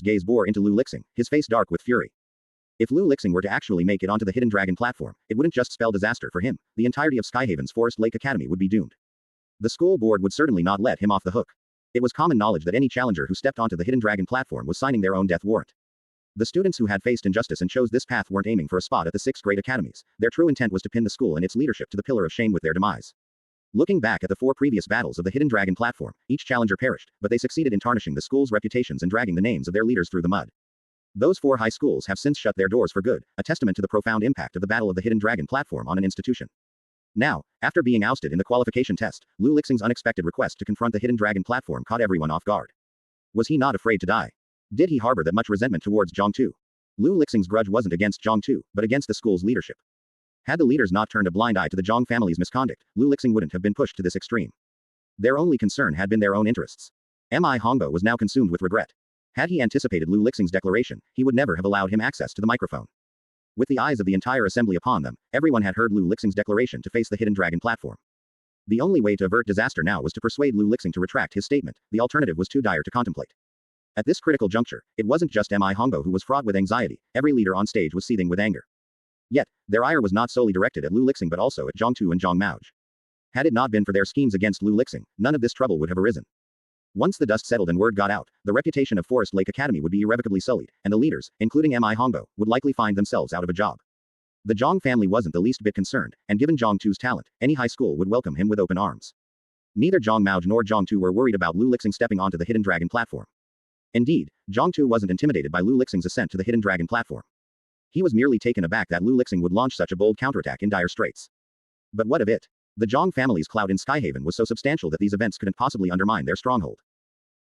gaze bore into Lu Lixing, his face dark with fury. If Lu Lixing were to actually make it onto the Hidden Dragon platform, it wouldn't just spell disaster for him, the entirety of Skyhaven's Forest Lake Academy would be doomed. The school board would certainly not let him off the hook. It was common knowledge that any challenger who stepped onto the Hidden Dragon platform was signing their own death warrant. The students who had faced injustice and chose this path weren't aiming for a spot at the 6th grade academies. Their true intent was to pin the school and its leadership to the pillar of shame with their demise. Looking back at the 4 previous battles of the Hidden Dragon platform, each challenger perished, but they succeeded in tarnishing the school's reputations and dragging the names of their leaders through the mud. Those 4 high schools have since shut their doors for good, a testament to the profound impact of the Battle of the Hidden Dragon platform on an institution. Now, after being ousted in the qualification test, Lu Lixing's unexpected request to confront the Hidden Dragon platform caught everyone off guard. Was he not afraid to die? Did he harbor that much resentment towards Zhongtu? Lu Lixing's grudge wasn't against Zhongtu, but against the school's leadership. Had the leaders not turned a blind eye to the Zhong family's misconduct, Lu Lixing wouldn't have been pushed to this extreme. Their only concern had been their own interests. Mi Hongbo was now consumed with regret. Had he anticipated Lu Lixing's declaration, he would never have allowed him access to the microphone. With the eyes of the entire assembly upon them, everyone had heard Lu Lixing's declaration to face the Hidden Dragon platform. The only way to avert disaster now was to persuade Lu Lixing to retract his statement. The alternative was too dire to contemplate. At this critical juncture, it wasn't just Mi Hongbo who was fraught with anxiety, every leader on stage was seething with anger. Yet, their ire was not solely directed at Lu Lixing but also at Zhongtu and Zhong Maoj. Had it not been for their schemes against Lu Lixing, none of this trouble would have arisen. Once the dust settled and word got out, the reputation of Forest Lake Academy would be irrevocably sullied, and the leaders, including Mi Hongbo, would likely find themselves out of a job. The Zhong family wasn't the least bit concerned, and given Zhongtu's talent, any high school would welcome him with open arms. Neither Zhong Maoj nor Zhongtu were worried about Lu Lixing stepping onto the Hidden Dragon platform. Indeed, Zhongtu wasn't intimidated by Lu Lixing's ascent to the Hidden Dragon platform. He was merely taken aback that Lu Lixing would launch such a bold counterattack in dire straits. But what of it? The Zhong family's clout in Skyhaven was so substantial that these events couldn't possibly undermine their stronghold.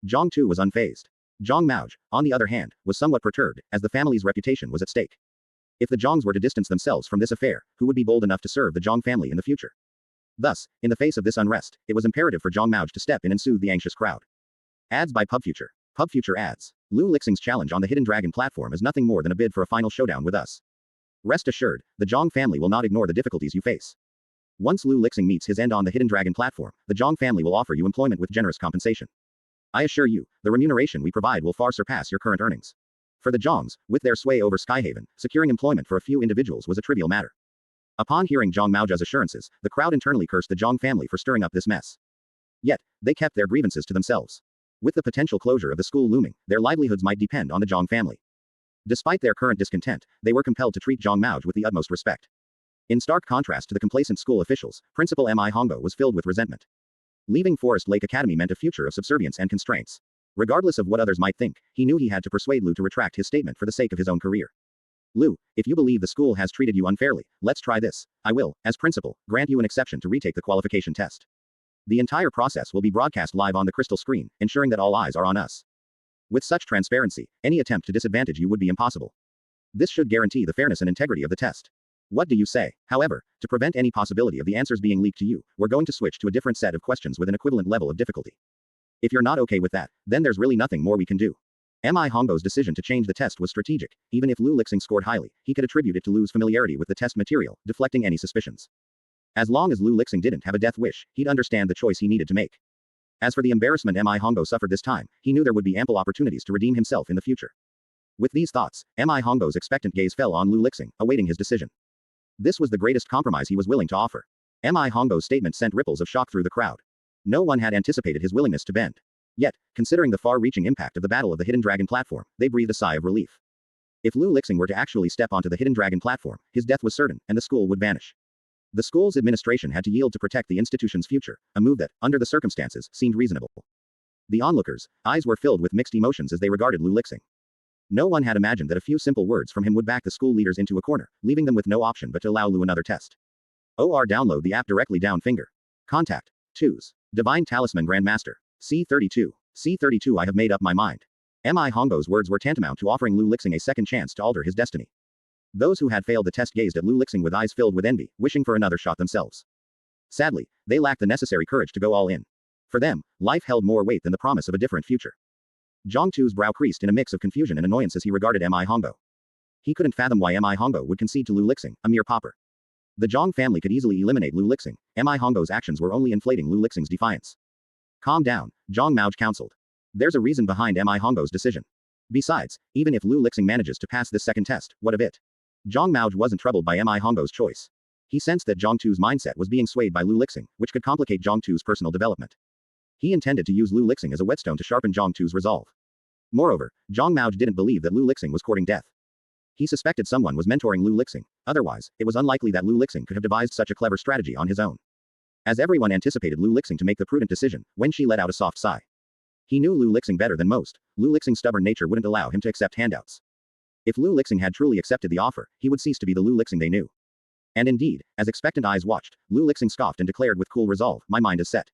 Zhongtu was unfazed. Zhong Maoj, on the other hand, was somewhat perturbed, as the family's reputation was at stake. If the Zhongs were to distance themselves from this affair, who would be bold enough to serve the Zhong family in the future? Thus, in the face of this unrest, it was imperative for Zhong Maoj to step in and soothe the anxious crowd. Ads by PubFuture. PubFuture ads. Lu Lixing's challenge on the Hidden Dragon platform is nothing more than a bid for a final showdown with us. Rest assured, the Zhong family will not ignore the difficulties you face. Once Lu Lixing meets his end on the Hidden Dragon platform, the Zhong family will offer you employment with generous compensation. I assure you, the remuneration we provide will far surpass your current earnings. For the Zhongs, with their sway over Skyhaven, securing employment for a few individuals was a trivial matter. Upon hearing Zhong Maoja's assurances, the crowd internally cursed the Zhong family for stirring up this mess. Yet, they kept their grievances to themselves. With the potential closure of the school looming, their livelihoods might depend on the Zhong family. Despite their current discontent, they were compelled to treat Zhong Maoj with the utmost respect. In stark contrast to the complacent school officials, Principal Mi Hongbo was filled with resentment. Leaving Forest Lake Academy meant a future of subservience and constraints. Regardless of what others might think, he knew he had to persuade Lu to retract his statement for the sake of his own career. Lu, if you believe the school has treated you unfairly, let's try this. I will, as principal, grant you an exception to retake the qualification test. The entire process will be broadcast live on the crystal screen, ensuring that all eyes are on us. With such transparency, any attempt to disadvantage you would be impossible. This should guarantee the fairness and integrity of the test. What do you say? However, to prevent any possibility of the answers being leaked to you, we're going to switch to a different set of questions with an equivalent level of difficulty. If you're not okay with that, then there's really nothing more we can do. Mi Hongbo's decision to change the test was strategic. Even if Lu Lixing scored highly, he could attribute it to Lu's familiarity with the test material, deflecting any suspicions. As long as Lu Lixing didn't have a death wish, he'd understand the choice he needed to make. As for the embarrassment Mi Hongbo suffered this time, he knew there would be ample opportunities to redeem himself in the future. With these thoughts, Mi Hongbo's expectant gaze fell on Lu Lixing, awaiting his decision. This was the greatest compromise he was willing to offer. Mi Hongbo's statement sent ripples of shock through the crowd. No one had anticipated his willingness to bend. Yet, considering the far-reaching impact of the Battle of the Hidden Dragon platform, they breathed a sigh of relief. If Lu Lixing were to actually step onto the Hidden Dragon platform, his death was certain, and the school would vanish. The school's administration had to yield to protect the institution's future, a move that, under the circumstances, seemed reasonable. The onlookers' eyes were filled with mixed emotions as they regarded Lu Lixing. No one had imagined that a few simple words from him would back the school leaders into a corner, leaving them with no option but to allow Lu another test. Download the app directly down finger. Contact. 2s. Divine Talisman Grandmaster. C32. C32 I have made up my mind. Mi Hongbo's words were tantamount to offering Lu Lixing a second chance to alter his destiny. Those who had failed the test gazed at Lu Lixing with eyes filled with envy, wishing for another shot themselves. Sadly, they lacked the necessary courage to go all in. For them, life held more weight than the promise of a different future. Zhongtu's brow creased in a mix of confusion and annoyance as he regarded Mi Hongbo. He couldn't fathom why Mi Hongbo would concede to Lu Lixing, a mere pauper. The Zhong family could easily eliminate Lu Lixing. Mi Hongbo's actions were only inflating Lu Lixing's defiance. Calm down, Zhong Maoj counseled. There's a reason behind Mi Hongbo's decision. Besides, even if Lu Lixing manages to pass this second test, what of it? Zhang Maoj wasn't troubled by Mi Hongou's choice. He sensed that Zhang Tu's mindset was being swayed by Lu Lixing, which could complicate Zhang Tu's personal development. He intended to use Lu Lixing as a whetstone to sharpen Zhang Tu's resolve. Moreover, Zhang Maoj didn't believe that Lu Lixing was courting death. He suspected someone was mentoring Lu Lixing, otherwise, it was unlikely that Lu Lixing could have devised such a clever strategy on his own. As everyone anticipated Lu Lixing to make the prudent decision, Wen Shi let out a soft sigh. He knew Lu Lixing better than most. Lu Lixing's stubborn nature wouldn't allow him to accept handouts. If Lu Lixing had truly accepted the offer, he would cease to be the Lu Lixing they knew. And indeed, as expectant eyes watched, Lu Lixing scoffed and declared with cool resolve, "My mind is set.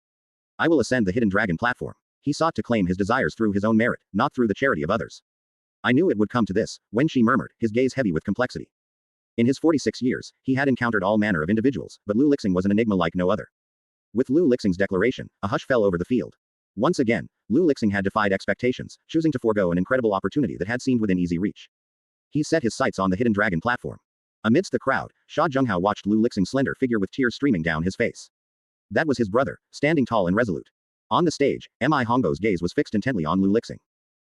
I will ascend the hidden dragon platform." He sought to claim his desires through his own merit, not through the charity of others. "I knew it would come to this," Wen Shi murmured, his gaze heavy with complexity. In his 46 years, he had encountered all manner of individuals, but Lu Lixing was an enigma like no other. With Lu Lixing's declaration, a hush fell over the field. Once again, Lu Lixing had defied expectations, choosing to forego an incredible opportunity that had seemed within easy reach. He set his sights on the hidden dragon platform. Amidst the crowd, Sha Zhenghao watched Lu Lixing's slender figure with tears streaming down his face. That was his brother, standing tall and resolute. On the stage, Mi Hongou's gaze was fixed intently on Lu Lixing.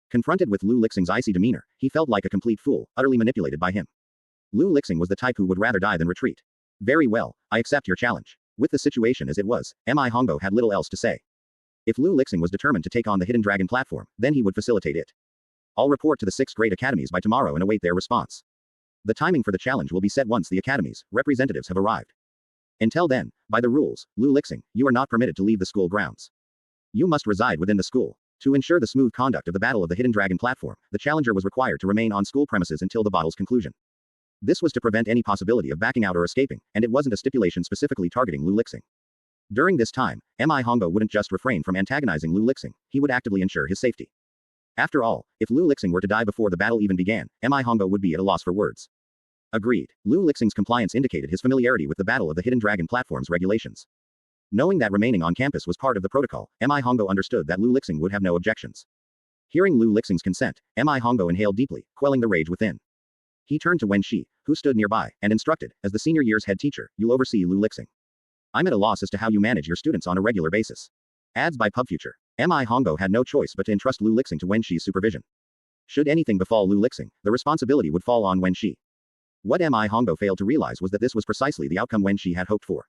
Confronted with Lu Lixing's icy demeanor, he felt like a complete fool, utterly manipulated by him. Lu Lixing was the type who would rather die than retreat. "Very well, I accept your challenge." With the situation as it was, Mi Hongou had little else to say. If Lu Lixing was determined to take on the hidden dragon platform, then he would facilitate it. "I'll report to the 6 great academies by tomorrow and await their response. The timing for the challenge will be set once the academies' representatives have arrived. Until then, by the rules, Lu Lixing, you are not permitted to leave the school grounds. You must reside within the school. To ensure the smooth conduct of the battle of the hidden dragon platform, the challenger was required to remain on school premises until the battle's conclusion. This was to prevent any possibility of backing out or escaping, and it wasn't a stipulation specifically targeting Lu Lixing. During this time, Mi Hongou wouldn't just refrain from antagonizing Lu Lixing, he would actively ensure his safety. After all, if Lu Lixing were to die before the battle even began, Mi Hongou would be at a loss for words. Agreed. Lu Lixing's compliance indicated his familiarity with the battle of the hidden dragon platform's regulations. Knowing that remaining on campus was part of the protocol, Mi Hongou understood that Lu Lixing would have no objections. Hearing Lu Lixing's consent, Mi Hongou inhaled deeply, quelling the rage within. He turned to Wen Shi, who stood nearby, and instructed, "As the senior year's head teacher, you'll oversee Lu Lixing. I'm at a loss as to how you manage your students on a regular basis." Ads by PubFuture. Mi Hongou had no choice but to entrust Lu Lixing to Wen Shi's supervision. Should anything befall Lu Lixing, the responsibility would fall on Wen Shi. What Mi Hongou failed to realize was that this was precisely the outcome Wen Shi had hoped for.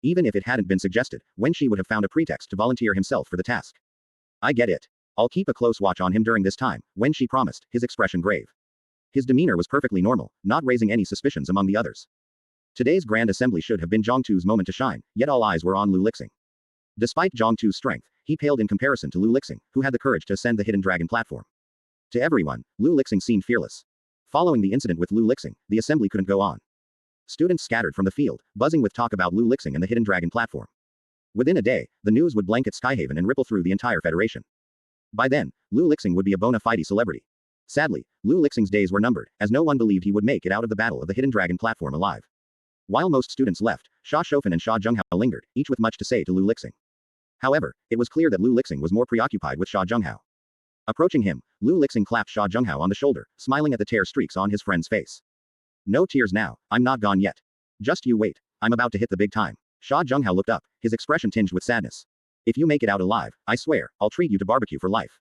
Even if it hadn't been suggested, Wen Shi would have found a pretext to volunteer himself for the task. "I get it. I'll keep a close watch on him during this time," Wen Shi promised, his expression grave. His demeanor was perfectly normal, not raising any suspicions among the others. Today's grand assembly should have been Zhang Tu's moment to shine, yet all eyes were on Lu Lixing. Despite Zhang Tu's strength, he paled in comparison to Lu Lixing, who had the courage to ascend the hidden dragon platform. To everyone, Lu Lixing seemed fearless. Following the incident with Lu Lixing, the assembly couldn't go on. Students scattered from the field, buzzing with talk about Lu Lixing and the hidden dragon platform. Within a day, the news would blanket Skyhaven and ripple through the entire federation. By then, Lu Lixing would be a bona fide celebrity. Sadly, Lu Lixing's days were numbered, as no one believed he would make it out of the battle of the hidden dragon platform alive. While most students left, Sha Shofan and Sha Zhenghao lingered, each with much to say to Lu Lixing. However, it was clear that Lu Lixing was more preoccupied with Sha Zhenghao. Approaching him, Lu Lixing clapped Sha Zhenghao on the shoulder, smiling at the tear streaks on his friend's face. "No tears now, I'm not gone yet. Just you wait, I'm about to hit the big time." Sha Zhenghao looked up, his expression tinged with sadness. "If you make it out alive, I swear, I'll treat you to barbecue for life."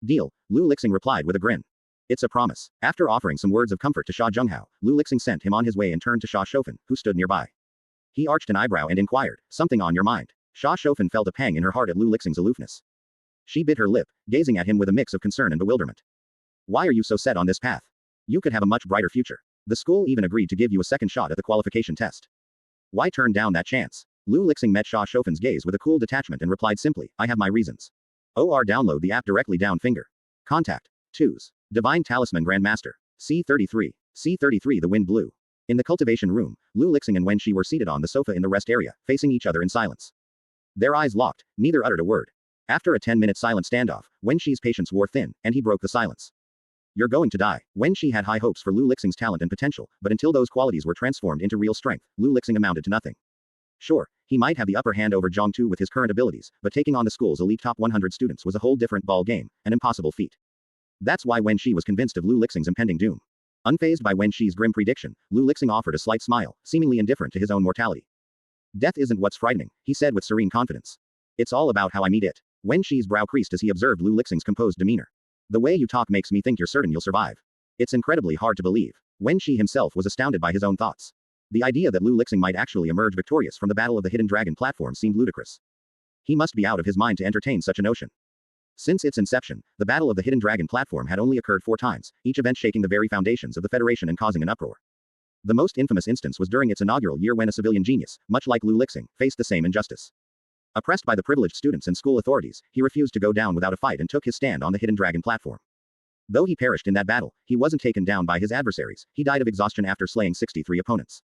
"Deal," Lu Lixing replied with a grin. "It's a promise." After offering some words of comfort to Sha Zhenghao, Lu Lixing sent him on his way and turned to Sha Shofan, who stood nearby. He arched an eyebrow and inquired, "Something on your mind?" Sha Shofan felt a pang in her heart at Lu Lixing's aloofness. She bit her lip, gazing at him with a mix of concern and bewilderment. "Why are you so set on this path? You could have a much brighter future. The school even agreed to give you a second shot at the qualification test. Why turn down that chance?" Lu Lixing met Sha Shofan's gaze with a cool detachment and replied simply, "I have my reasons." Download the app directly down finger. Contact. 2s. Divine Talisman Grandmaster. C33. C33 The wind blew. In the cultivation room, Lu Lixing and Wen Shi were seated on the sofa in the rest area, facing each other in silence. Their eyes locked, neither uttered a word. After a 10-minute silent standoff, Wen Shi's patience wore thin, and he broke the silence. "You're going to die." Wen Shi had high hopes for Lu Lixing's talent and potential, but until those qualities were transformed into real strength, Lu Lixing amounted to nothing. Sure, he might have the upper hand over Zhang Tu with his current abilities, but taking on the school's elite top 100 students was a whole different ball game, an impossible feat. That's why Wen Shi was convinced of Lu Lixing's impending doom. Unfazed by Wen Shi's grim prediction, Lu Lixing offered a slight smile, seemingly indifferent to his own mortality. "Death isn't what's frightening," he said with serene confidence. "It's all about how I meet it." Wen Shi's brow creased as he observed Lu Lixing's composed demeanor. The way you talk makes me think you're certain you'll survive. It's incredibly hard to believe. Wen Shi himself was astounded by his own thoughts. The idea that Lu Lixing might actually emerge victorious from the Battle of the Hidden Dragon platform seemed ludicrous. He must be out of his mind to entertain such a notion. Since its inception, the Battle of the Hidden Dragon platform had only occurred 4 times, each event shaking the very foundations of the Federation and causing an uproar. The most infamous instance was during its inaugural year when a civilian genius, much like Lu Lixing, faced the same injustice. Oppressed by the privileged students and school authorities, he refused to go down without a fight and took his stand on the Hidden Dragon platform. Though he perished in that battle, he wasn't taken down by his adversaries. He died of exhaustion after slaying 63 opponents.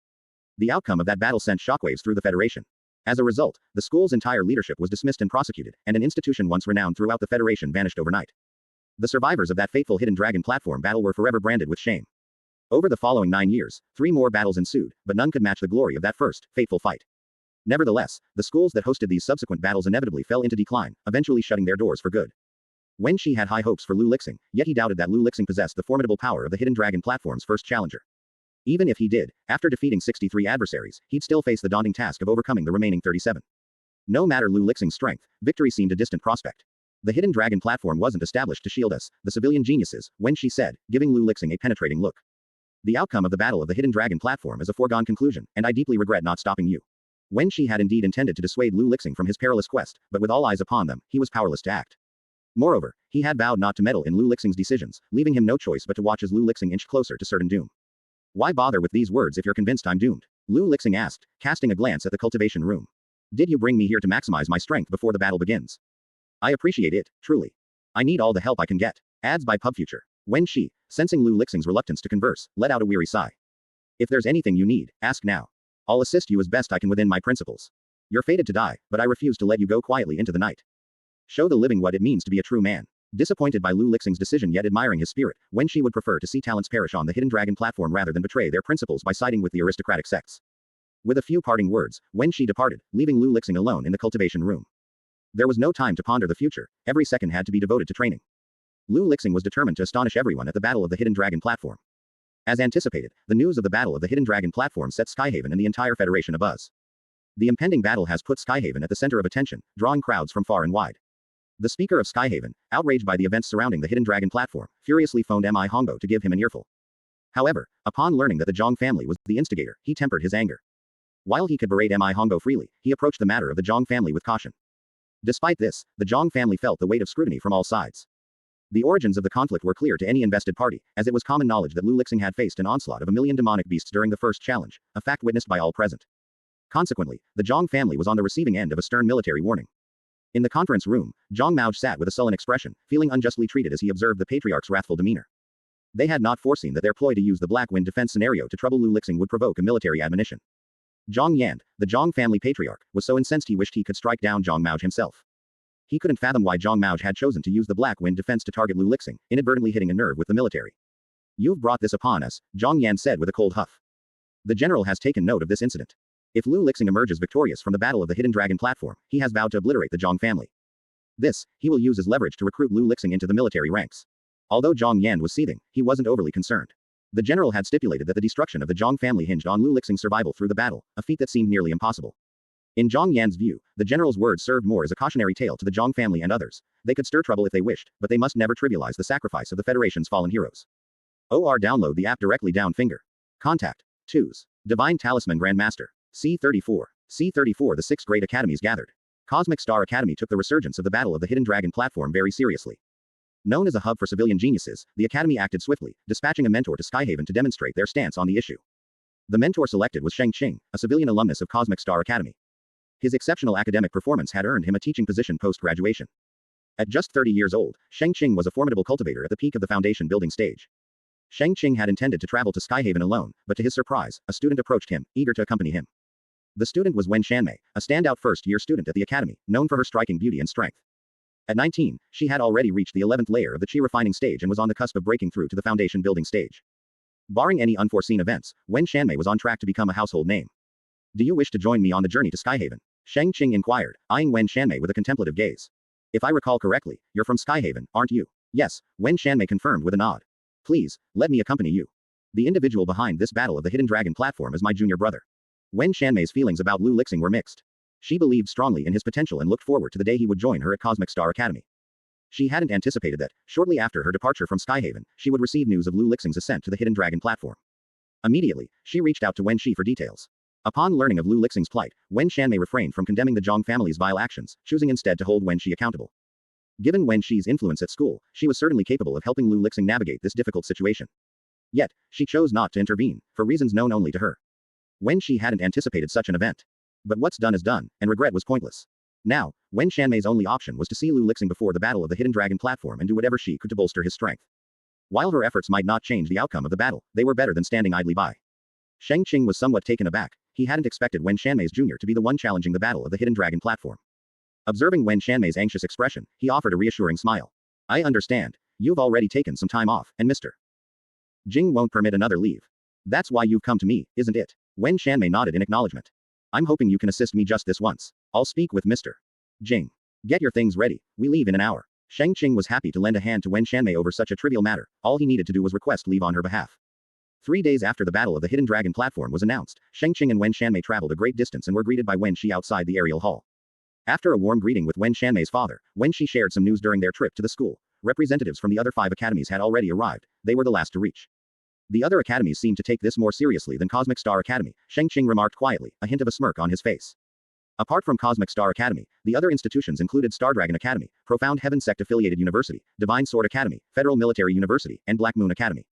The outcome of that battle sent shockwaves through the Federation. As a result, the school's entire leadership was dismissed and prosecuted, and an institution once renowned throughout the Federation vanished overnight. The survivors of that fateful Hidden Dragon platform battle were forever branded with shame. Over the following 9 years, 3 more battles ensued, but none could match the glory of that first, fateful fight. Nevertheless, the schools that hosted these subsequent battles inevitably fell into decline, eventually shutting their doors for good. Wen Shi had high hopes for Lu Lixing, yet he doubted that Lu Lixing possessed the formidable power of the Hidden Dragon platform's first challenger. Even if he did, after defeating 63 adversaries, he'd still face the daunting task of overcoming the remaining 37. No matter Lu Lixing's strength, victory seemed a distant prospect. The Hidden Dragon platform wasn't established to shield us, the civilian geniuses, Wen Shi said, giving Lu Lixing a penetrating look. The outcome of the Battle of the Hidden Dragon platform is a foregone conclusion, and I deeply regret not stopping you. Wen Shi had indeed intended to dissuade Lu Lixing from his perilous quest, but with all eyes upon them, he was powerless to act. Moreover, he had vowed not to meddle in Lu Lixing's decisions, leaving him no choice but to watch as Lu Lixing inched closer to certain doom. Why bother with these words if you're convinced I'm doomed? Lu Lixing asked, casting a glance at the cultivation room. Did you bring me here to maximize my strength before the battle begins? I appreciate it, truly. I need all the help I can get. Ads by PubFuture. Wen Shi, sensing Lu Lixing's reluctance to converse, let out a weary sigh. If there's anything you need, ask now. I'll assist you as best I can within my principles. You're fated to die, but I refuse to let you go quietly into the night. Show the living what it means to be a true man. Disappointed by Lu Lixing's decision yet admiring his spirit, Wen Shi would prefer to see talents perish on the Hidden Dragon platform rather than betray their principles by siding with the aristocratic sects. With a few parting words, Wen Shi departed, leaving Lu Lixing alone in the cultivation room. There was no time to ponder the future, every second had to be devoted to training. Lu Lixing was determined to astonish everyone at the Battle of the Hidden Dragon platform. As anticipated, the news of the Battle of the Hidden Dragon platform set Skyhaven and the entire Federation abuzz. The impending battle has put Skyhaven at the center of attention, drawing crowds from far and wide. The speaker of Skyhaven, outraged by the events surrounding the Hidden Dragon platform, furiously phoned Mi Hongbo to give him an earful. However, upon learning that the Zhong family was the instigator, he tempered his anger. While he could berate Mi Hongbo freely, he approached the matter of the Zhong family with caution. Despite this, the Zhong family felt the weight of scrutiny from all sides. The origins of the conflict were clear to any invested party, as it was common knowledge that Lu Lixing had faced an onslaught of 1,000,000 demonic beasts during the first challenge, a fact witnessed by all present. Consequently, the Zhong family was on the receiving end of a stern military warning. In the conference room, Zhong Mauj sat with a sullen expression, feeling unjustly treated as he observed the patriarch's wrathful demeanor. They had not foreseen that their ploy to use the Black Wind defense scenario to trouble Lu Lixing would provoke a military admonition. Zhong Yan, the Zhong family patriarch, was so incensed he wished he could strike down Zhong Mauj himself. He couldn't fathom why Zhong Mauj had chosen to use the Black Wind defense to target Lu Lixing, inadvertently hitting a nerve with the military. You've brought this upon us, Zhong Yan said with a cold huff. The general has taken note of this incident. If Lu Lixing emerges victorious from the Battle of the Hidden Dragon platform, he has vowed to obliterate the Zhong family. This, he will use as leverage to recruit Lu Lixing into the military ranks. Although Zhong Yan was seething, he wasn't overly concerned. The general had stipulated that the destruction of the Zhong family hinged on Lu Lixing's survival through the battle, a feat that seemed nearly impossible. In Zhong Yan's view, the general's words served more as a cautionary tale to the Zhong family and others. They could stir trouble if they wished, but they must never trivialize the sacrifice of the Federation's fallen heroes. Download the app directly down finger. Contact. 2s. Divine Talisman Grandmaster. C34. C34 The 6 great academies gathered. Cosmic Star Academy took the resurgence of the Battle of the Hidden Dragon platform very seriously. Known as a hub for civilian geniuses, the academy acted swiftly, dispatching a mentor to Skyhaven to demonstrate their stance on the issue. The mentor selected was Sheng Qing, a civilian alumnus of Cosmic Star Academy. His exceptional academic performance had earned him a teaching position post-graduation. At just 30 years old, Sheng Qing was a formidable cultivator at the peak of the foundation building stage. Sheng Qing had intended to travel to Skyhaven alone, but to his surprise, a student approached him, eager to accompany him. The student was Wen Shanmei, a standout first-year student at the academy, known for her striking beauty and strength. At 19, she had already reached the 11th layer of the Qi refining stage and was on the cusp of breaking through to the foundation building stage. Barring any unforeseen events, Wen Shanmei was on track to become a household name. Do you wish to join me on the journey to Skyhaven? Sheng Qing inquired, eyeing Wen Shanmei with a contemplative gaze. If I recall correctly, you're from Skyhaven, aren't you? Yes, Wen Shanmei confirmed with a nod. Please, let me accompany you. The individual behind this Battle of the Hidden Dragon platform is my junior brother. Wen Shanmei's feelings about Lu Lixing were mixed. She believed strongly in his potential and looked forward to the day he would join her at Cosmic Star Academy. She hadn't anticipated that, shortly after her departure from Skyhaven, she would receive news of Lu Lixing's ascent to the Hidden Dragon platform. Immediately, she reached out to Wen Shi for details. Upon learning of Lu Lixing's plight, Wen Shanmei refrained from condemning the Zhang family's vile actions, choosing instead to hold Wen Shi accountable. Given Wen Shi's influence at school, she was certainly capable of helping Lu Lixing navigate this difficult situation. Yet, she chose not to intervene, for reasons known only to her. Wen Shi hadn't anticipated such an event. But what's done is done, and regret was pointless. Now, Wen Shanmei's only option was to see Lu Lixing before the battle of the Hidden Dragon platform and do whatever she could to bolster his strength. While her efforts might not change the outcome of the battle, they were better than standing idly by. Sheng Qing was somewhat taken aback. He hadn't expected Wen Shanmei's junior to be the one challenging the battle of the Hidden Dragon platform. Observing Wen Shanmei's anxious expression, he offered a reassuring smile. I understand. You've already taken some time off, and Mr. Jing won't permit another leave. That's why you've come to me, isn't it? Wen Shanmei nodded in acknowledgement. I'm hoping you can assist me just this once. I'll speak with Mr. Jing. Get your things ready. We leave in an hour. Sheng Qing was happy to lend a hand to Wen Shanmei over such a trivial matter. All he needed to do was request leave on her behalf. 3 days after the battle of the Hidden Dragon platform was announced, Sheng Qing and Wen Shanmei traveled a great distance and were greeted by Wen Shi outside the aerial hall. After a warm greeting with Wen Shanmei's father, Wen Shi shared some news during their trip to the school. Representatives from the other 5 academies had already arrived. They were the last to reach. The other academies seemed to take this more seriously than Cosmic Star Academy, Sheng Qing remarked quietly, a hint of a smirk on his face. Apart from Cosmic Star Academy, the other institutions included Star Dragon Academy, Profound Heaven Sect Affiliated University, Divine Sword Academy, Federal Military University, and Black Moon Academy.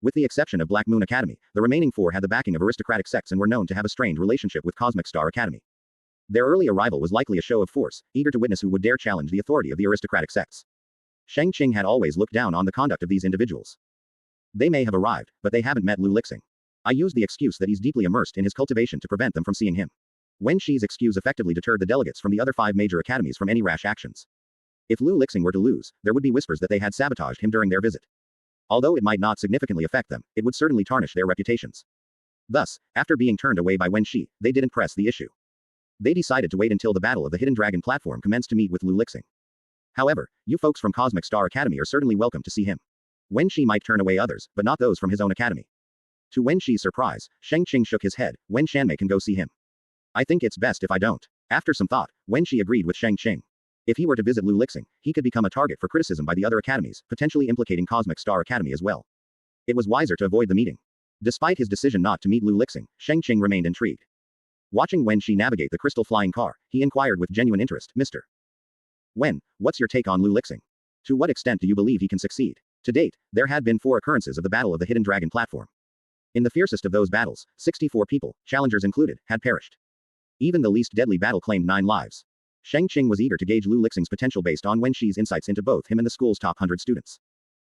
With the exception of Black Moon Academy, the remaining 4 had the backing of aristocratic sects and were known to have a strained relationship with Cosmic Star Academy. Their early arrival was likely a show of force, eager to witness who would dare challenge the authority of the aristocratic sects. Sheng Qing had always looked down on the conduct of these individuals. They may have arrived, but they haven't met Lu Lixing. I use the excuse that he's deeply immersed in his cultivation to prevent them from seeing him. Wen Shi's excuse effectively deterred the delegates from the other 5 major academies from any rash actions. If Lu Lixing were to lose, there would be whispers that they had sabotaged him during their visit. Although it might not significantly affect them, it would certainly tarnish their reputations. Thus, after being turned away by Wen Shi, they didn't press the issue. They decided to wait until the battle of the Hidden Dragon platform commenced to meet with Lu Lixing. However, you folks from Cosmic Star Academy are certainly welcome to see him. Wen Shi might turn away others, but not those from his own academy. To Wen Shi's surprise, Sheng Qing shook his head. Wen Shanmei can go see him. I think it's best if I don't. After some thought, Wen Shi agreed with Sheng Qing. If he were to visit Lu Lixing, he could become a target for criticism by the other academies, potentially implicating Cosmic Star Academy as well. It was wiser to avoid the meeting. Despite his decision not to meet Lu Lixing, Sheng Qing remained intrigued. Watching Wen Shi navigate the crystal flying car, he inquired with genuine interest, Mr. Wen, what's your take on Lu Lixing? To what extent do you believe he can succeed? To date, there had been 4 occurrences of the Battle of the Hidden Dragon platform. In the fiercest of those battles, 64 people, challengers included, had perished. Even the least deadly battle claimed 9 lives. Sheng Qing was eager to gauge Lu Lixing's potential based on Wen Shi's insights into both him and the school's top 100 students.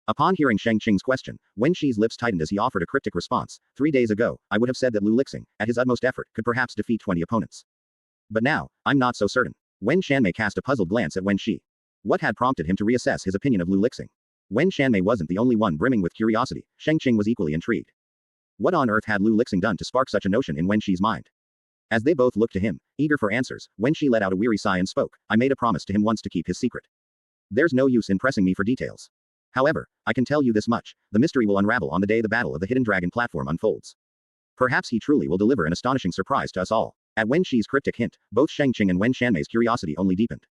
Upon hearing Sheng Qing's question, Wen Shi's lips tightened as he offered a cryptic response. 3 days ago, I would have said that Lu Lixing, at his utmost effort, could perhaps defeat 20 opponents. But now, I'm not so certain. Wen Shanmei cast a puzzled glance at Wen Shi. What had prompted him to reassess his opinion of Lu Lixing? Wen Shanmei wasn't the only one brimming with curiosity. Sheng Qing was equally intrigued. What on earth had Lu Lixing done to spark such a notion in Wen Shi's mind? As they both looked to him, eager for answers, Wen Shi let out a weary sigh and spoke. I made a promise to him once to keep his secret. There's no use in pressing me for details. However, I can tell you this much, the mystery will unravel on the day the battle of the Hidden Dragon platform unfolds. Perhaps he truly will deliver an astonishing surprise to us all. At Wen Shi's cryptic hint, both Sheng Qing and Wen Shanmei's curiosity only deepened.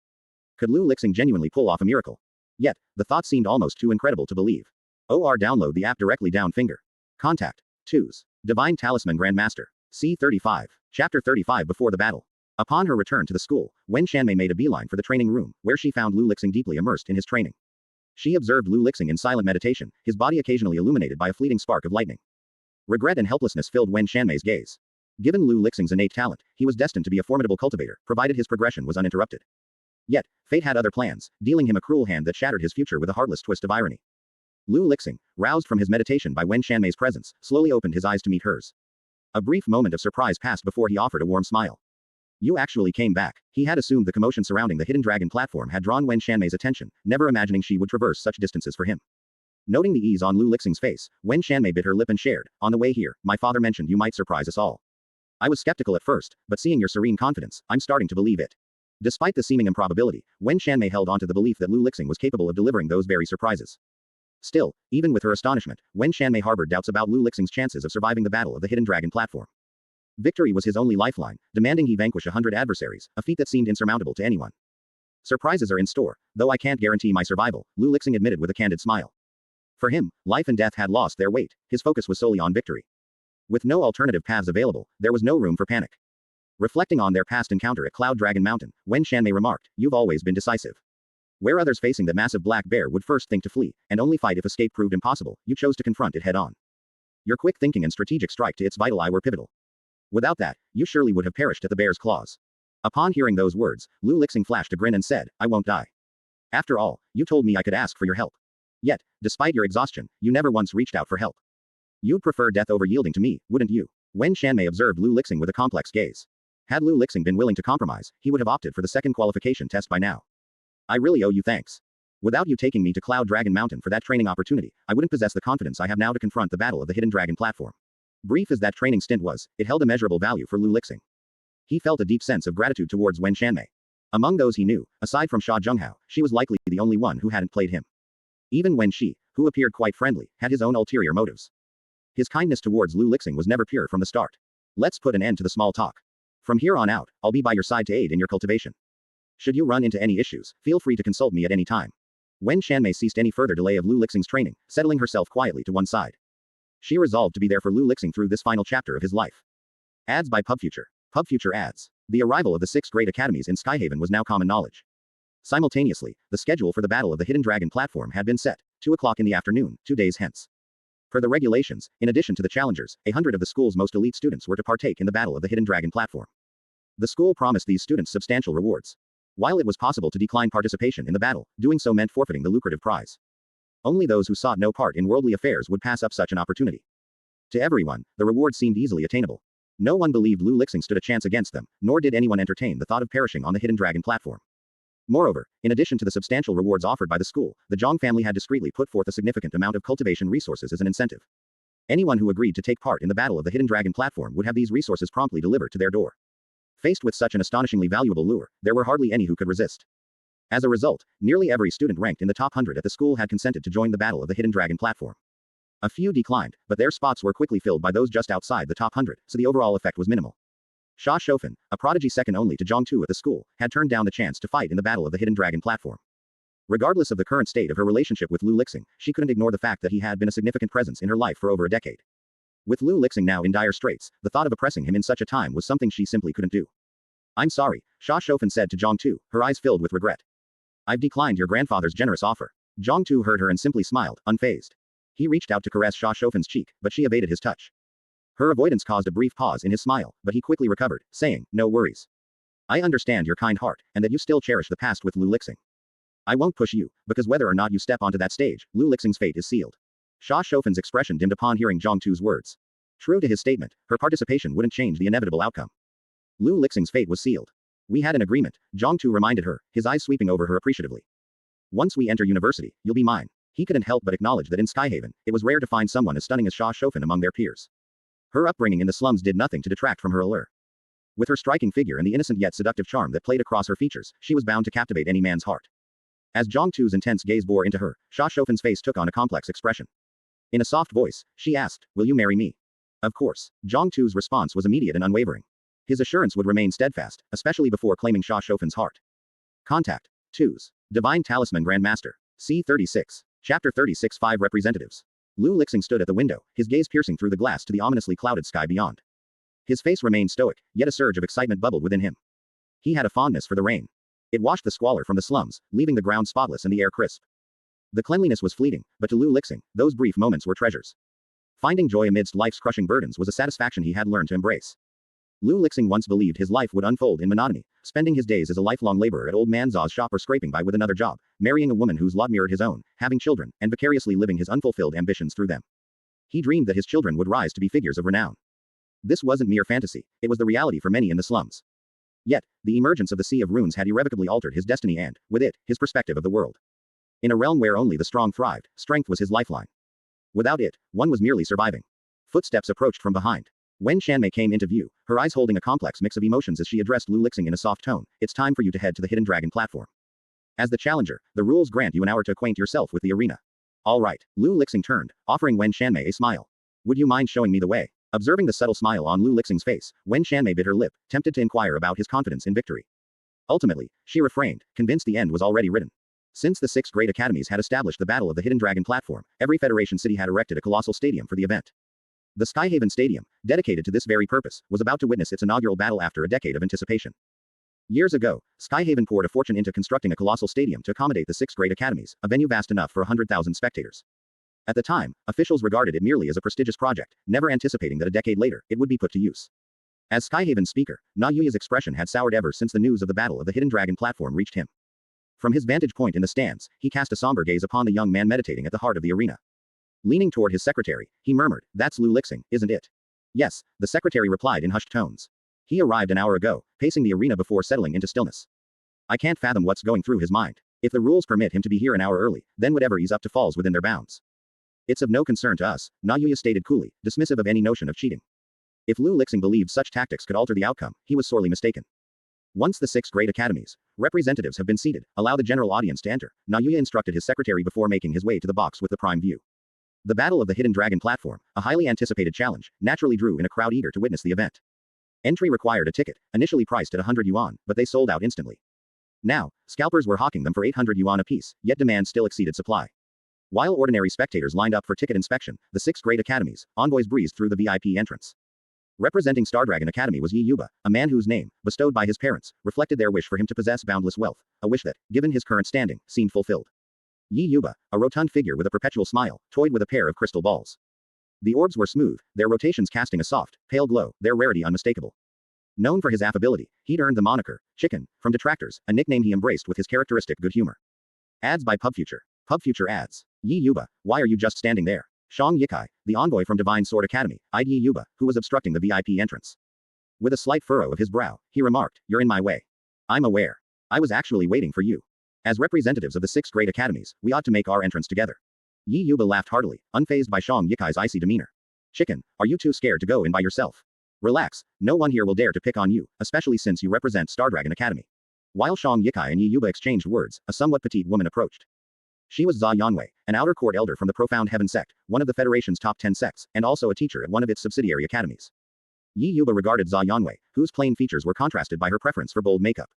Could Lu Lixing genuinely pull off a miracle? Yet, the thought seemed almost too incredible to believe. Download the app directly down finger. Contact. 2s. Divine Talisman Grandmaster. C35. Chapter 35 Before the battle. Upon her return to the school, Wen Shanmei made a beeline for the training room, where she found Lu Lixing deeply immersed in his training. She observed Lu Lixing in silent meditation, his body occasionally illuminated by a fleeting spark of lightning. Regret and helplessness filled Wen Shanmei's gaze. Given Lu Lixing's innate talent, he was destined to be a formidable cultivator, provided his progression was uninterrupted. Yet, fate had other plans, dealing him a cruel hand that shattered his future with a heartless twist of irony. Lu Lixing, roused from his meditation by Wen Shanmei's presence, slowly opened his eyes to meet hers. A brief moment of surprise passed before he offered a warm smile. You actually came back. He had assumed the commotion surrounding the Hidden Dragon platform had drawn Wen Shanmei's attention, never imagining she would traverse such distances for him. Noting the ease on Lu Lixing's face, Wen Shanmei bit her lip and shared, on the way here, my father mentioned you might surprise us all. I was skeptical at first, but seeing your serene confidence, I'm starting to believe it. Despite the seeming improbability, Wen Shanmei held on to the belief that Lu Lixing was capable of delivering those very surprises. Still, even with her astonishment, Wen Shanmei harbored doubts about Lu Lixing's chances of surviving the battle of the Hidden Dragon platform. Victory was his only lifeline, demanding he vanquish 100 adversaries, a feat that seemed insurmountable to anyone. Surprises are in store, though I can't guarantee my survival, Lu Lixing admitted with a candid smile. For him, life and death had lost their weight, his focus was solely on victory. With no alternative paths available, there was no room for panic. Reflecting on their past encounter at Cloud Dragon Mountain, Wen Shanmei remarked, "You've always been decisive. Where others facing the massive black bear would first think to flee, and only fight if escape proved impossible, you chose to confront it head-on. Your quick thinking and strategic strike to its vital eye were pivotal. Without that, you surely would have perished at the bear's claws." Upon hearing those words, Lu Lixing flashed a grin and said, "I won't die. After all, you told me I could ask for your help. Yet, despite your exhaustion, you never once reached out for help. You'd prefer death over yielding to me, wouldn't you?" Wen Shanmei observed Lu Lixing with a complex gaze. Had Lu Lixing been willing to compromise, he would have opted for the second qualification test by now. "I really owe you thanks. Without you taking me to Cloud Dragon Mountain for that training opportunity, I wouldn't possess the confidence I have now to confront the battle of the Hidden Dragon platform." Brief as that training stint was, it held immeasurable value for Lu Lixing. He felt a deep sense of gratitude towards Wen Shanmei. Among those he knew, aside from Xia Zhenghao, she was likely the only one who hadn't played him. Even Wen Shi, who appeared quite friendly, had his own ulterior motives. His kindness towards Lu Lixing was never pure from the start. "Let's put an end to the small talk. From here on out, I'll be by your side to aid in your cultivation. Should you run into any issues, feel free to consult me at any time." Wen Shanmei ceased any further delay of Lu Lixing's training, settling herself quietly to one side. She resolved to be there for Lu Lixing through this final chapter of his life. Ads by PubFuture. PubFuture ads. The arrival of the 6 great academies in Skyhaven was now common knowledge. Simultaneously, the schedule for the Battle of the Hidden Dragon platform had been set, 2 o'clock in the afternoon, 2 days hence. Per the regulations, in addition to the challengers, 100 of the school's most elite students were to partake in the Battle of the Hidden Dragon platform. The school promised these students substantial rewards. While it was possible to decline participation in the battle, doing so meant forfeiting the lucrative prize. Only those who sought no part in worldly affairs would pass up such an opportunity. To everyone, the reward seemed easily attainable. No one believed Lu Lixing stood a chance against them, nor did anyone entertain the thought of perishing on the Hidden Dragon platform. Moreover, in addition to the substantial rewards offered by the school, the Zhang family had discreetly put forth a significant amount of cultivation resources as an incentive. Anyone who agreed to take part in the Battle of the Hidden Dragon platform would have these resources promptly delivered to their door. Faced with such an astonishingly valuable lure, there were hardly any who could resist. As a result, nearly every student ranked in the top 100 at the school had consented to join the Battle of the Hidden Dragon platform. A few declined, but their spots were quickly filled by those just outside the top 100, so the overall effect was minimal. Xia Shofan, a prodigy second only to Zhang Tu at the school, had turned down the chance to fight in the Battle of the Hidden Dragon platform. Regardless of the current state of her relationship with Lu Lixing, she couldn't ignore the fact that he had been a significant presence in her life for over a decade. With Lu Lixing now in dire straits, the thought of oppressing him in such a time was something she simply couldn't do. "I'm sorry," Xia Shofan said to Zhang Tu, her eyes filled with regret. "I've declined your grandfather's generous offer." Zhang Tu heard her and simply smiled, unfazed. He reached out to caress Xia Shofan's cheek, but she evaded his touch. Her avoidance caused a brief pause in his smile, but he quickly recovered, saying, "No worries. I understand your kind heart, and that you still cherish the past with Lu Lixing. I won't push you, because whether or not you step onto that stage, Lu Lixing's fate is sealed." Xia Shofan's expression dimmed upon hearing Zhang Tu's words. True to his statement, her participation wouldn't change the inevitable outcome. Lu Lixing's fate was sealed. "We had an agreement," Zhang Tu reminded her, his eyes sweeping over her appreciatively. "Once we enter university, you'll be mine." He couldn't help but acknowledge that in Skyhaven, it was rare to find someone as stunning as Xia Shofan among their peers. Her upbringing in the slums did nothing to detract from her allure. With her striking figure and the innocent yet seductive charm that played across her features, she was bound to captivate any man's heart. As Zhang Tu's intense gaze bore into her, Xia Shofan's face took on a complex expression. In a soft voice, she asked, "Will you marry me?" Of course. Zhang Tu's response was immediate and unwavering. His assurance would remain steadfast, especially before claiming Xia Shofan's heart. Contact. 2's. Divine Talisman Grandmaster. C36. Chapter 36 5 Representatives. Lu Lixing stood at the window, his gaze piercing through the glass to the ominously clouded sky beyond. His face remained stoic, yet a surge of excitement bubbled within him. He had a fondness for the rain. It washed the squalor from the slums, leaving the ground spotless and the air crisp. The cleanliness was fleeting, but to Lu Lixing, those brief moments were treasures. Finding joy amidst life's crushing burdens was a satisfaction he had learned to embrace. Lu Lixing once believed his life would unfold in monotony, spending his days as a lifelong laborer at old man Zaw's shop or scraping by with another job, marrying a woman whose lot mirrored his own, having children, and vicariously living his unfulfilled ambitions through them. He dreamed that his children would rise to be figures of renown. This wasn't mere fantasy, it was the reality for many in the slums. Yet, the emergence of the Sea of Runes had irrevocably altered his destiny and, with it, his perspective of the world. In a realm where only the strong thrived, strength was his lifeline. Without it, one was merely surviving. Footsteps approached from behind. Wen Shanmei came into view, her eyes holding a complex mix of emotions as she addressed Lu Lixing in a soft tone. "It's time for you to head to the Hidden Dragon platform. As the challenger, the rules grant you an hour to acquaint yourself with the arena." "All right." Lu Lixing turned, offering Wen Shanmei a smile. "Would you mind showing me the way?" Observing the subtle smile on Lu Lixing's face, Wen Shanmei bit her lip, tempted to inquire about his confidence in victory. Ultimately, she refrained, convinced the end was already written. Since the 6 great academies had established the Battle of the Hidden Dragon platform, every Federation city had erected a colossal stadium for the event. The Skyhaven Stadium, dedicated to this very purpose, was about to witness its inaugural battle after a decade of anticipation. Years ago, Skyhaven poured a fortune into constructing a colossal stadium to accommodate the 6 great academies, a venue vast enough for 100,000 spectators. At the time, officials regarded it merely as a prestigious project, never anticipating that a decade later, it would be put to use. As Skyhaven's speaker, Na Yuya's expression had soured ever since the news of the Battle of the Hidden Dragon platform reached him. From his vantage point in the stands, he cast a somber gaze upon the young man meditating at the heart of the arena. Leaning toward his secretary, he murmured, "That's Lu Lixing, isn't it?" "Yes," the secretary replied in hushed tones. "He arrived an hour ago, pacing the arena before settling into stillness. I can't fathom what's going through his mind. If the rules permit him to be here an hour early, then whatever he's up to falls within their bounds. It's of no concern to us," Na Yuya stated coolly, dismissive of any notion of cheating. If Lu Lixing believed such tactics could alter the outcome, he was sorely mistaken. Once the 6 great academies' representatives have been seated, allow the general audience to enter, Na Yuya instructed his secretary before making his way to the box with the prime view. The Battle of the Hidden Dragon platform, a highly anticipated challenge, naturally drew in a crowd eager to witness the event. Entry required a ticket, initially priced at 100 yuan, but they sold out instantly. Now, scalpers were hawking them for 800 yuan apiece, yet demand still exceeded supply. While ordinary spectators lined up for ticket inspection, the 6 great academies' envoys breezed through the VIP entrance. Representing Stardragon Academy was Yi Yuba, a man whose name, bestowed by his parents, reflected their wish for him to possess boundless wealth, a wish that, given his current standing, seemed fulfilled. Yi Yuba, a rotund figure with a perpetual smile, toyed with a pair of crystal balls. The orbs were smooth, their rotations casting a soft, pale glow, their rarity unmistakable. Known for his affability, he'd earned the moniker, Chicken, from detractors, a nickname he embraced with his characteristic good humor. Ads by PubFuture. PubFuture ads. Yi Yuba, why are you just standing there? Shang Yikai, the envoy from Divine Sword Academy, eyed Yi Yuba, who was obstructing the VIP entrance. With a slight furrow of his brow, he remarked, "You're in my way." "I'm aware. I was actually waiting for you. As representatives of the 6 great academies, we ought to make our entrance together." Yi Yuba laughed heartily, unfazed by Shang Yikai's icy demeanor. "Chicken, are you too scared to go in by yourself? Relax, no one here will dare to pick on you, especially since you represent Stardragon Academy." While Shang Yikai and Yi Yuba exchanged words, a somewhat petite woman approached. She was Za Yanwei, an outer court elder from the Profound Heaven sect, one of the Federation's top 10 sects, and also a teacher at one of its subsidiary academies. Yi Yuba regarded Za Yanwei, whose plain features were contrasted by her preference for bold makeup.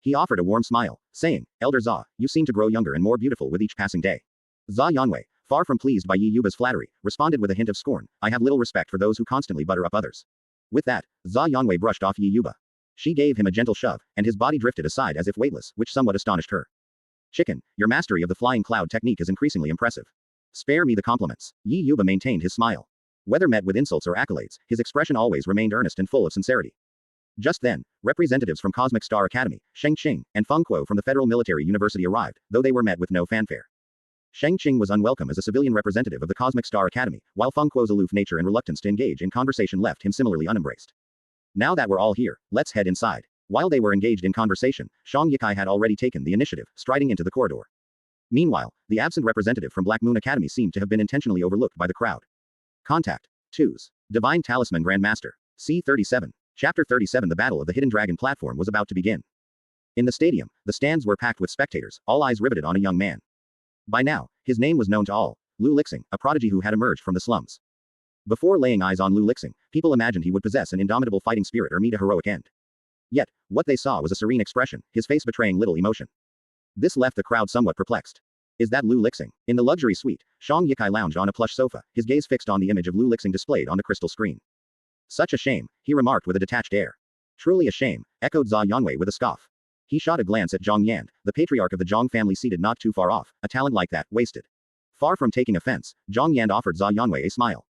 He offered a warm smile, saying, "Elder Za, you seem to grow younger and more beautiful with each passing day." Za Yanwei, far from pleased by Yi Yuba's flattery, responded with a hint of scorn, "I have little respect for those who constantly butter up others." With that, Za Yanwei brushed off Yi Yuba. She gave him a gentle shove, and his body drifted aside as if weightless, which somewhat astonished her. "Chicken, your mastery of the flying cloud technique is increasingly impressive. Spare me the compliments." Yi Yuba maintained his smile. Whether met with insults or accolades, his expression always remained earnest and full of sincerity. Just then, representatives from Cosmic Star Academy, Sheng Qing, and Feng Kuo from the Federal Military University arrived, though they were met with no fanfare. Sheng Qing was unwelcome as a civilian representative of the Cosmic Star Academy, while Feng Kuo's aloof nature and reluctance to engage in conversation left him similarly unembraced. "Now that we're all here, let's head inside." While they were engaged in conversation, Shang Yikai had already taken the initiative, striding into the corridor. Meanwhile, the absent representative from Black Moon Academy seemed to have been intentionally overlooked by the crowd. Contact. 2's. Divine Talisman Grandmaster. C-37. Chapter 37. The Battle of the Hidden Dragon platform was about to begin. In the stadium, the stands were packed with spectators, all eyes riveted on a young man. By now, his name was known to all, Lu Lixing, a prodigy who had emerged from the slums. Before laying eyes on Lu Lixing, people imagined he would possess an indomitable fighting spirit or meet a heroic end. Yet, what they saw was a serene expression, his face betraying little emotion. This left the crowd somewhat perplexed. Is that Lu Lixing? In the luxury suite, Shang Yikai lounged on a plush sofa, his gaze fixed on the image of Lu Lixing displayed on the crystal screen. "Such a shame," he remarked with a detached air. "Truly a shame," echoed Za Yanwei with a scoff. He shot a glance at Zhang Yan, the patriarch of the Zhang family seated not too far off, a talent like that, wasted. Far from taking offense, Zhang Yan offered Za Yanwei a smile.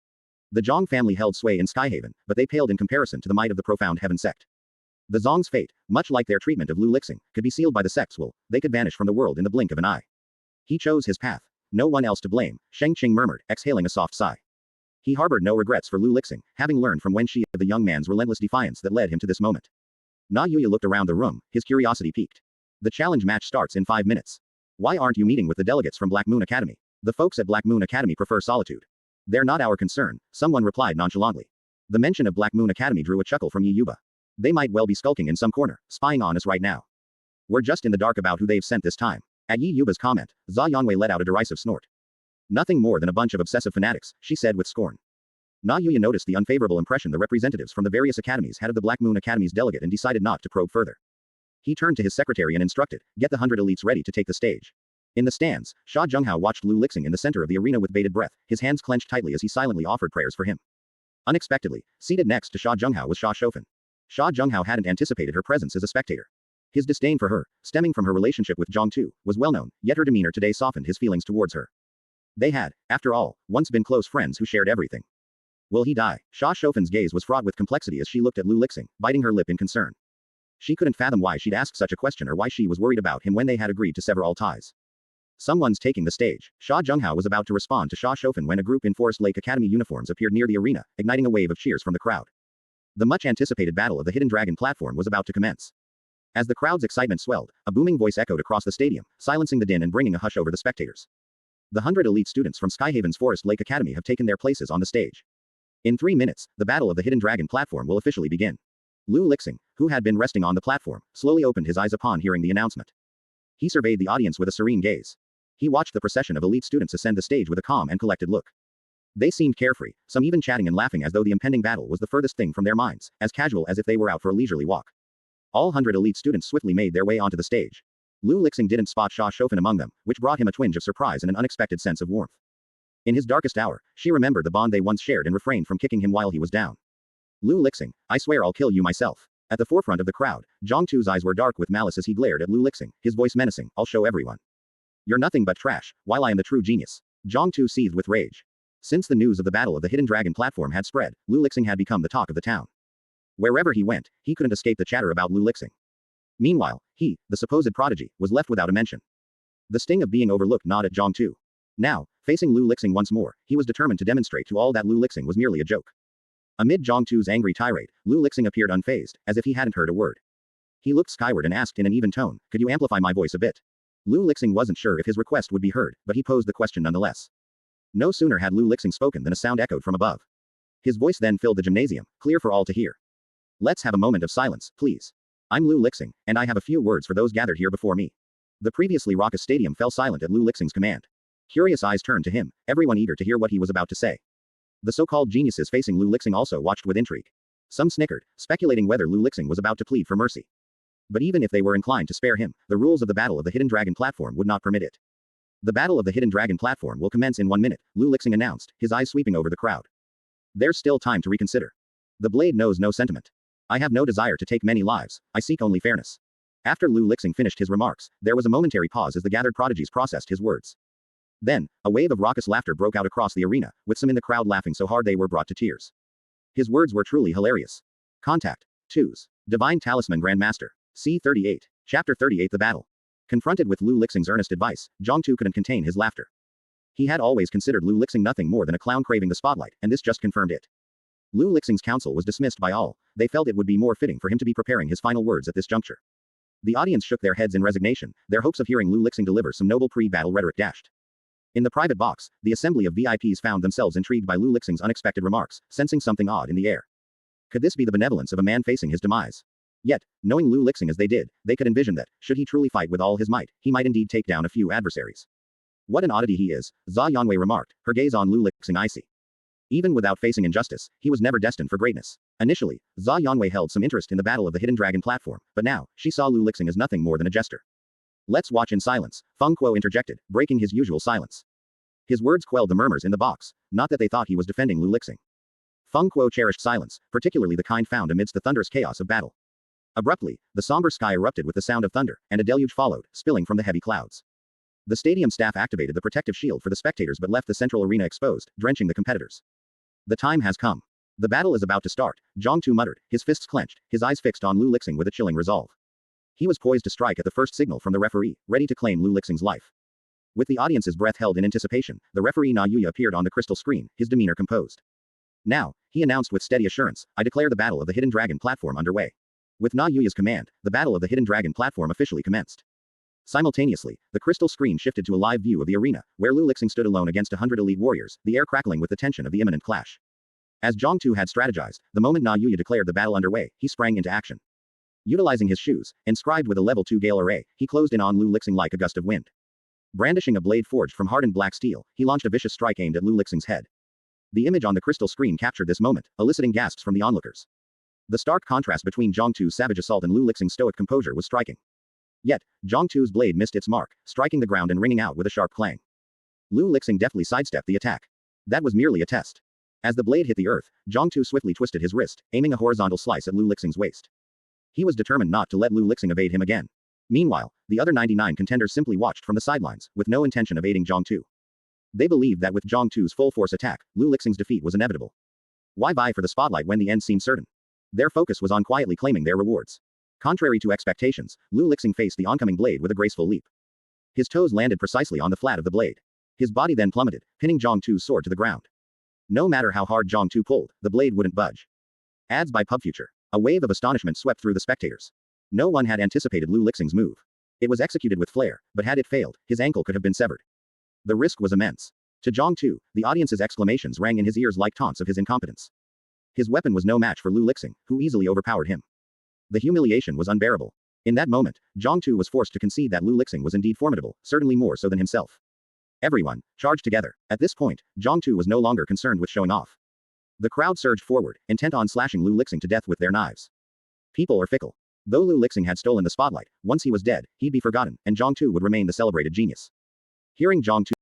The Zhang family held sway in Skyhaven, but they paled in comparison to the might of the Profound Heaven sect. The Zong's fate, much like their treatment of Lu Lixing, could be sealed by the sect's will, they could vanish from the world in the blink of an eye. He chose his path. No one else to blame, Sheng Qing murmured, exhaling a soft sigh. He harbored no regrets for Lu Lixing, having learned from Wen Shi of the young man's relentless defiance that led him to this moment. Na Yuya looked around the room, his curiosity piqued. "The challenge match starts in 5 minutes. Why aren't you meeting with the delegates from Black Moon Academy? The folks at Black Moon Academy prefer solitude." "They're not our concern," someone replied nonchalantly. The mention of Black Moon Academy drew a chuckle from Yi Yuba. "They might well be skulking in some corner, spying on us right now. We're just in the dark about who they've sent this time." At Yi Yuba's comment, Za Yanwei let out a derisive snort. "Nothing more than a bunch of obsessive fanatics," she said with scorn. Na Yuya noticed the unfavorable impression the representatives from the various academies had of the Black Moon Academy's delegate and decided not to probe further. He turned to his secretary and instructed, "Get the 100 elites ready to take the stage." In the stands, Sha Junghao watched Lu Lixing in the center of the arena with bated breath, his hands clenched tightly as he silently offered prayers for him. Unexpectedly, seated next to Sha Junghao was Sha Shofan. Sha Junghao hadn't anticipated her presence as a spectator. His disdain for her, stemming from her relationship with Zhang Tu, was well known, yet her demeanor today softened his feelings towards her. They had, after all, once been close friends who shared everything. Will he die? Sha Shofan's gaze was fraught with complexity as she looked at Lu Lixing, biting her lip in concern. She couldn't fathom why she'd asked such a question or why she was worried about him when they had agreed to sever all ties. Someone's taking the stage. Sha Junghao was about to respond to Sha Shofan when a group in Forest Lake Academy uniforms appeared near the arena, igniting a wave of cheers from the crowd. The much-anticipated battle of the Hidden Dragon platform was about to commence. As the crowd's excitement swelled, a booming voice echoed across the stadium, silencing the din and bringing a hush over the spectators. The 100 elite students from Skyhaven's Forest Lake Academy have taken their places on the stage. In 3 minutes, the battle of the Hidden Dragon platform will officially begin. Lu Lixing, who had been resting on the platform, slowly opened his eyes upon hearing the announcement. He surveyed the audience with a serene gaze. He watched the procession of elite students ascend the stage with a calm and collected look. They seemed carefree, some even chatting and laughing as though the impending battle was the furthest thing from their minds, as casual as if they were out for a leisurely walk. All 100 elite students swiftly made their way onto the stage. Lu Lixing didn't spot Sha Shofan among them, which brought him a twinge of surprise and an unexpected sense of warmth. In his darkest hour, she remembered the bond they once shared and refrained from kicking him while he was down. Lu Lixing, I swear I'll kill you myself. At the forefront of the crowd, Zhang Tu's eyes were dark with malice as he glared at Lu Lixing, his voice menacing, I'll show everyone. You're nothing but trash, while I am the true genius. Zhang Tu seethed with rage. Since the news of the battle of the Hidden Dragon platform had spread, Lu Lixing had become the talk of the town. Wherever he went, he couldn't escape the chatter about Lu Lixing. Meanwhile, he, the supposed prodigy, was left without a mention. The sting of being overlooked gnawed at Zhang Tu. Now, facing Lu Lixing once more, he was determined to demonstrate to all that Lu Lixing was merely a joke. Amid Zhang Tu's angry tirade, Lu Lixing appeared unfazed, as if he hadn't heard a word. He looked skyward and asked in an even tone, could you amplify my voice a bit? Lu Lixing wasn't sure if his request would be heard, but he posed the question nonetheless. No sooner had Lu Lixing spoken than a sound echoed from above. His voice then filled the gymnasium, clear for all to hear. Let's have a moment of silence, please. I'm Lu Lixing, and I have a few words for those gathered here before me. The previously raucous stadium fell silent at Lu Lixing's command. Curious eyes turned to him, everyone eager to hear what he was about to say. The so-called geniuses facing Lu Lixing also watched with intrigue. Some snickered, speculating whether Lu Lixing was about to plead for mercy. But even if they were inclined to spare him, the rules of the battle of the Hidden Dragon platform would not permit it. The battle of the Hidden Dragon platform will commence in 1 minute, Lu Lixing announced, his eyes sweeping over the crowd. There's still time to reconsider. The blade knows no sentiment. I have no desire to take many lives, I seek only fairness. After Lu Lixing finished his remarks, there was a momentary pause as the gathered prodigies processed his words. Then, a wave of raucous laughter broke out across the arena, with some in the crowd laughing so hard they were brought to tears. His words were truly hilarious. Contact. 2's. Divine Talisman Grandmaster. C38. Chapter 38 The Battle. Confronted with Lu Lixing's earnest advice, Zhang Tu couldn't contain his laughter. He had always considered Lu Lixing nothing more than a clown craving the spotlight, and this just confirmed it. Lu Lixing's counsel was dismissed by all, they felt it would be more fitting for him to be preparing his final words at this juncture. The audience shook their heads in resignation, their hopes of hearing Lu Lixing deliver some noble pre-battle rhetoric dashed. In the private box, the assembly of VIPs found themselves intrigued by Lu Lixing's unexpected remarks, sensing something odd in the air. Could this be the benevolence of a man facing his demise? Yet, knowing Lu Lixing as they did, they could envision that, should he truly fight with all his might, he might indeed take down a few adversaries. What an oddity he is, Zha Yanwei remarked, her gaze on Lu Lixing icy. Even without facing injustice, he was never destined for greatness. Initially, Zha Yanwei held some interest in the battle of the Hidden Dragon platform, but now, she saw Lu Lixing as nothing more than a jester. Let's watch in silence, Feng Kuo interjected, breaking his usual silence. His words quelled the murmurs in the box, not that they thought he was defending Lu Lixing. Feng Kuo cherished silence, particularly the kind found amidst the thunderous chaos of battle. Abruptly, the somber sky erupted with the sound of thunder, and a deluge followed, spilling from the heavy clouds. The stadium staff activated the protective shield for the spectators but left the central arena exposed, drenching the competitors. The time has come. The battle is about to start, Zhang Tu muttered, his fists clenched, his eyes fixed on Lu Lixing with a chilling resolve. He was poised to strike at the first signal from the referee, ready to claim Lu Lixing's life. With the audience's breath held in anticipation, the referee Na Yuya appeared on the crystal screen, his demeanor composed. Now, he announced with steady assurance, I declare the battle of the Hidden Dragon platform underway. With Na Yuya's command, the battle of the Hidden Dragon platform officially commenced. Simultaneously, the crystal screen shifted to a live view of the arena, where Lu Lixing stood alone against 100 elite warriors, the air crackling with the tension of the imminent clash. As Zhang Tu had strategized, the moment Na Yuya declared the battle underway, he sprang into action. Utilizing his shoes, inscribed with a level 2 gale array, he closed in on Lu Lixing like a gust of wind. Brandishing a blade forged from hardened black steel, he launched a vicious strike aimed at Lu Lixing's head. The image on the crystal screen captured this moment, eliciting gasps from the onlookers. The stark contrast between Zhang Tu's savage assault and Lu Lixing's stoic composure was striking. Yet, Zhang Tu's blade missed its mark, striking the ground and ringing out with a sharp clang. Lu Lixing deftly sidestepped the attack. That was merely a test. As the blade hit the earth, Zhang Tu swiftly twisted his wrist, aiming a horizontal slice at Lu Lixing's waist. He was determined not to let Lu Lixing evade him again. Meanwhile, the other 99 contenders simply watched from the sidelines, with no intention of aiding Zhang Tu. They believed that with Zhang Tu's full-force attack, Lu Lixing's defeat was inevitable. Why vie for the spotlight when the end seemed certain? Their focus was on quietly claiming their rewards. Contrary to expectations, Lu Lixing faced the oncoming blade with a graceful leap. His toes landed precisely on the flat of the blade. His body then plummeted, pinning Zhang Tu's sword to the ground. No matter how hard Zhang Tu pulled, the blade wouldn't budge. Ads by PubFuture. A wave of astonishment swept through the spectators. No one had anticipated Lu Lixing's move. It was executed with flair, but had it failed, his ankle could have been severed. The risk was immense. To Zhang Tu, the audience's exclamations rang in his ears like taunts of his incompetence. His weapon was no match for Lu Lixing, who easily overpowered him. The humiliation was unbearable. In that moment, Zhang Tu was forced to concede that Lu Lixing was indeed formidable, certainly more so than himself. Everyone charged together. At this point, Zhang Tu was no longer concerned with showing off. The crowd surged forward, intent on slashing Lu Lixing to death with their knives. People are fickle. Though Lu Lixing had stolen the spotlight, once he was dead, he'd be forgotten, and Zhang Tu would remain the celebrated genius. Hearing Zhang Tu